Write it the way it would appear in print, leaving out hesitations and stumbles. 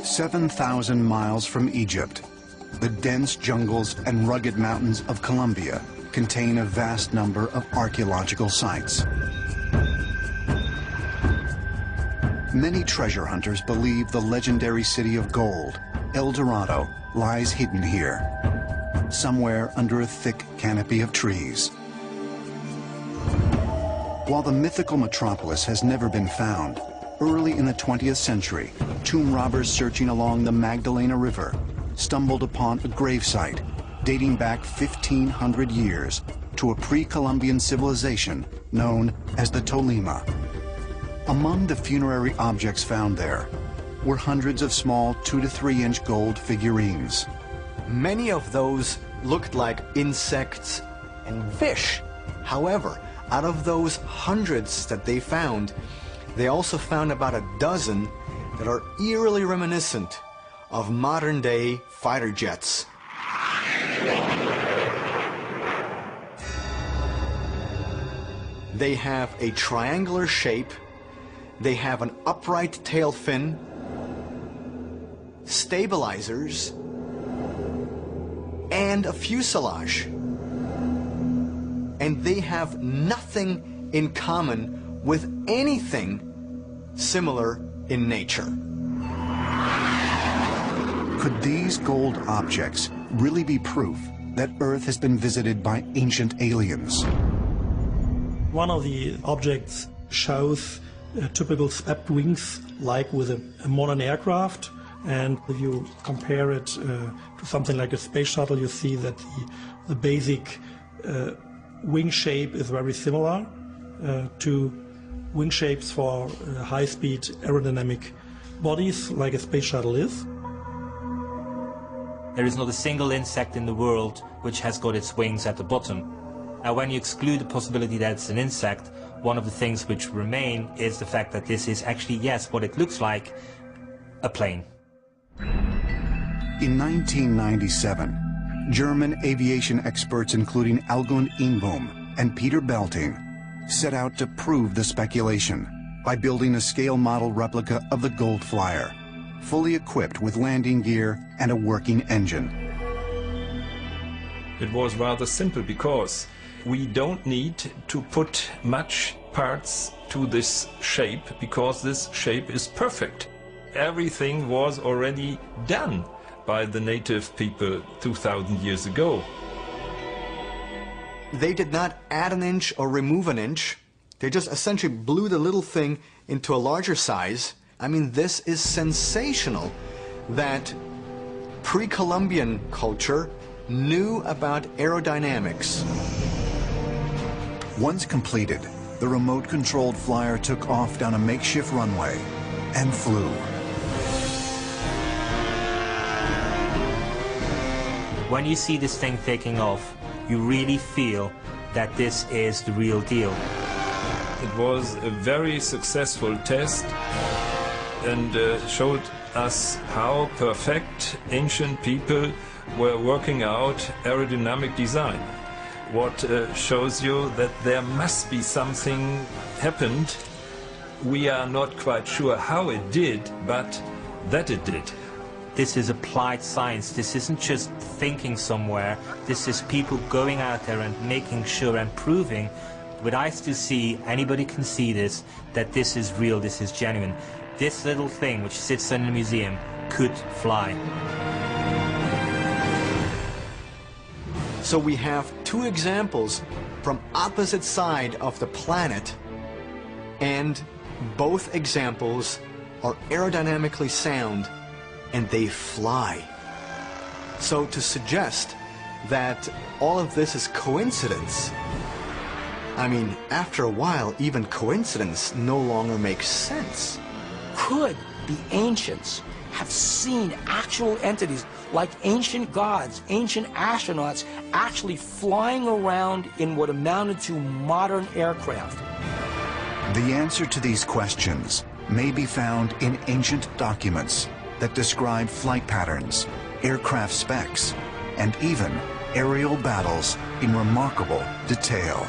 7,000 miles from Egypt, the dense jungles and rugged mountains of Kolombiya contain a vast number of archaeological sites. Many treasure hunters believe the legendary city of gold, El Dorado, lies hidden here, somewhere under a thick canopy of trees. While the mythical metropolis has never been found, early in the 20th century, tomb robbers searching along the Magdalena River stumbled upon a gravesite dating back 1,500 years to a pre-Columbian civilization known as the Tolima. Among the funerary objects found there were hundreds of small 2 to 3 inch gold figurines. Many of those looked like insects and fish. However, out of those hundreds that they found, they also found about a dozen that are eerily reminiscent of modern-day fighter jets. They have a triangular shape, they have an upright tail fin, stabilizers, and a fuselage. And they have nothing in common with anything similar in nature. Could these gold objects really be proof that Earth has been visited by ancient aliens? One of the objects shows typical swept wings like with a modern aircraft, and if you compare it to something like a space shuttle, you see that the basic wing shape is very similar to wing shapes for high-speed aerodynamic bodies like a space shuttle is. There is not a single insect in the world which has got its wings at the bottom. Now, when you exclude the possibility that it's an insect, one of the things which remain is the fact that this is actually, yes, what it looks like, a plane. In 1997, German aviation experts including Algund Inboom and Peter Belting set out to prove the speculation by building a scale model replica of the Gold Flyer, fully equipped with landing gear and a working engine. It was rather simple because we don't need to put much parts to this shape because this shape is perfect. Everything was already done by the native people 2,000 years ago. They did not add an inch or remove an inch. They just essentially blew the little thing into a larger size. I mean, this is sensational that pre-Columbian culture knew about aerodynamics. Once completed, the remote-controlled flyer took off down a makeshift runway and flew. When you see this thing taking off, you really feel that this is the real deal. It was a very successful test and showed us how perfect ancient people were working out aerodynamic design. What shows you that there must be something happened. We are not quite sure how it did, but that it did. This is applied science. This isn't just thinking somewhere. This is people going out there and making sure and proving, with eyes to see, anybody can see this, that this is real, this is genuine. This little thing which sits in a museum could fly. So we have two examples from opposite side of the planet, and both examples are aerodynamically sound and they fly. So to suggest that all of this is coincidence, I mean, after a while, even coincidence no longer makes sense. Could the ancients have seen actual entities like ancient gods, ancient astronauts, actually flying around in what amounted to modern aircraft? The answer to these questions may be found in ancient documents that describe flight patterns, aircraft specs, and even aerial battles in remarkable detail.